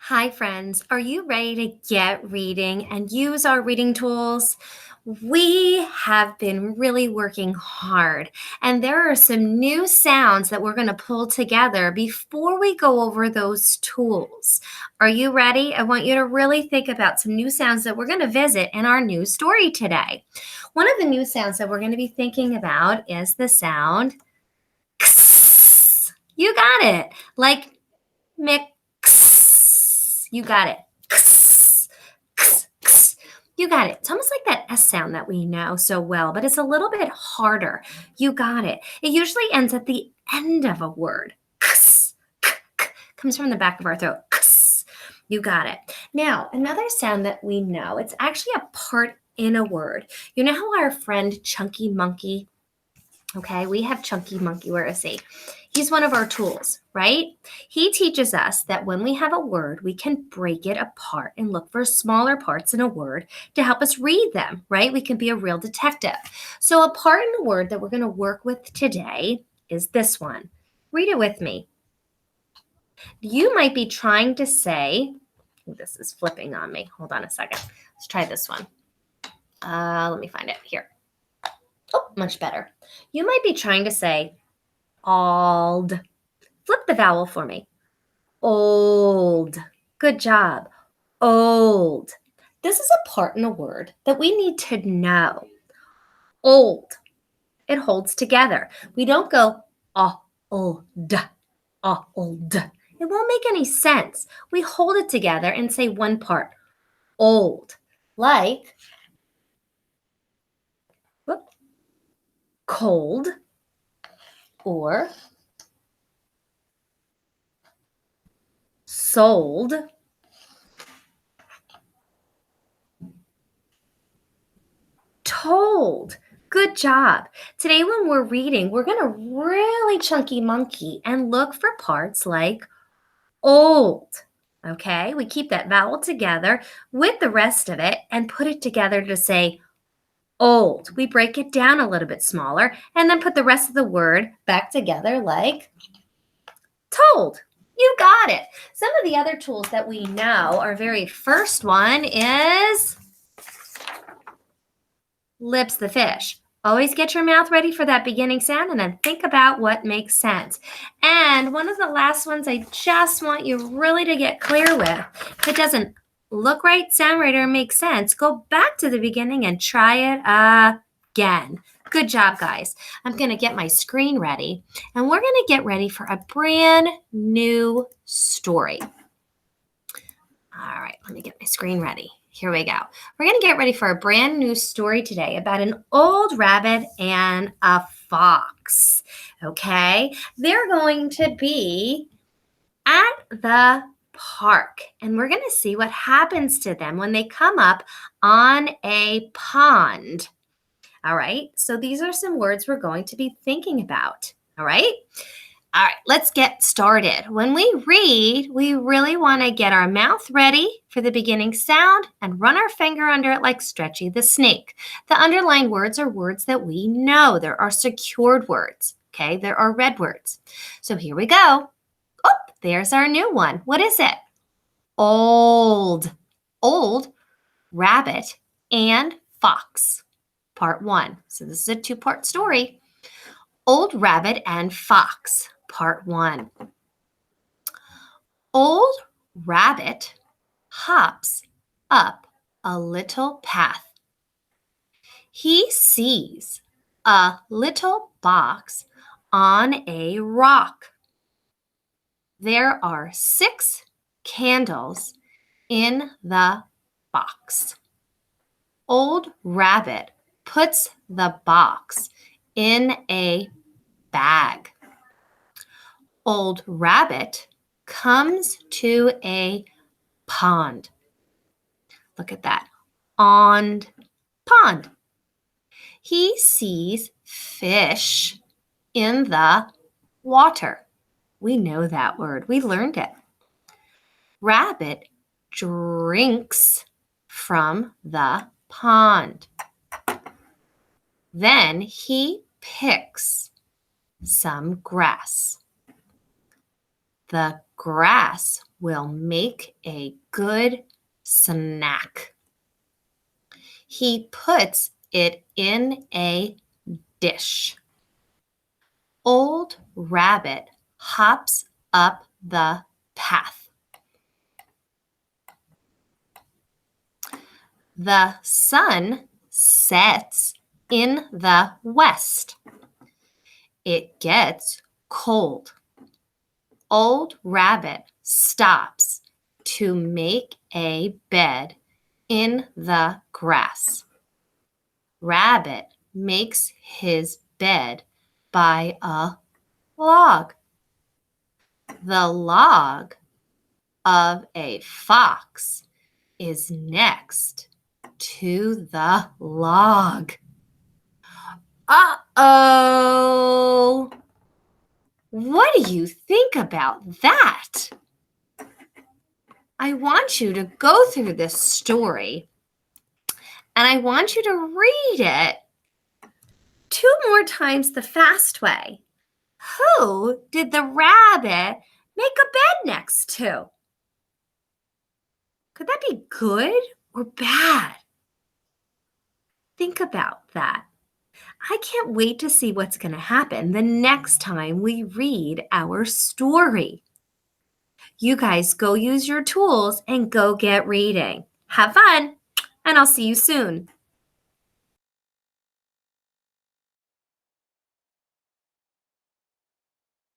Hi, friends. Are you ready to get reading and use our reading tools? We have been really working hard, and there are some new sounds that we're going to pull together before we go over those tools. Are you ready? I want you to really think about some new sounds that we're going to visit in our new story today. One of the new sounds that we're going to be thinking about is the sound X. You got it. Like mix. You got it. You got it. It's almost like that S sound that we know so well, but it's a little bit harder. You got it. It usually ends at the end of a word. Comes from the back of our throat. You got it. Now, another sound that we know, it's actually a part in a word. You know how our friend Chunky Monkey, okay, we have Chunky Monkey. Where is he? He's one of our tools, right? He teaches us that when we have a word, we can break it apart and look for smaller parts in a word to help us read them, right? We can be a real detective. So a part in a word that we're going to work with today is this one. Read it with me. You might be trying to say, this is flipping on me. Hold on a second. Let's try this one. Let me find it here. Oh, much better. You might be trying to say ald. Flip the vowel for me. Old. Good job. Old. This is a part in a word that we need to know. Old. It holds together. We don't go old, old. It won't make any sense. We hold it together and say one part. Old. Like cold or sold. Told. Good job. Today when we're reading, we're going to really chunky monkey and look for parts like old. Okay, we keep that vowel together with the rest of it and put it together to say old. We break it down a little bit smaller and then put the rest of the word back together like told. You got it. Some of the other tools that we know, our very first one is lips the fish. Always get your mouth ready for that beginning sound and then think about what makes sense. And one of the last ones I just want you really to get clear with, if it doesn't look right, sound right, or make sense, go back to the beginning and try it again. Good job, guys. I'm going to get my screen ready and we're going to get ready for a brand new story. All right, let me get my screen ready. Here we go. We're going to get ready for a brand new story today about an old rabbit and a fox. Okay, they're going to be at the park, and we're going to see what happens to them when they come up on a pond. All right, so these are some words we're going to be thinking about. All right. All right, let's get started. When we read, we really want to get our mouth ready for the beginning sound and run our finger under it like Stretchy the snake. The underlined words are words that we know. There are secured words, okay? There are red words. So here we go. Oh, there's our new one. What is it? Old. Old, rabbit, and fox. Part 1. So this is a two-part story. Old rabbit and fox. Part 1. Old rabbit hops up a little path. He sees a little box on a rock. There are 6 candles in the box. Old rabbit puts the box in a bag. Old rabbit comes to a pond. Look at that. On pond. He sees fish in the water. We know that word. We learned it. Rabbit drinks from the pond. Then he picks some grass. The grass will make a good snack. He puts it in a dish. Old Rabbit hops up the path. The sun sets in the west. It gets cold. Old Rabbit stops to make a bed in the grass. Rabbit makes his bed by a log. The log of a fox is next to the log. Uh-oh! What do you think about that? I want you to go through this story and I want you to read it 2 more times the fast way. Who did the rabbit make a bed next to? Could that be good or bad? Think about that. I can't wait to see what's going to happen the next time we read our story. You guys go use your tools and go get reading. Have fun, and I'll see you soon.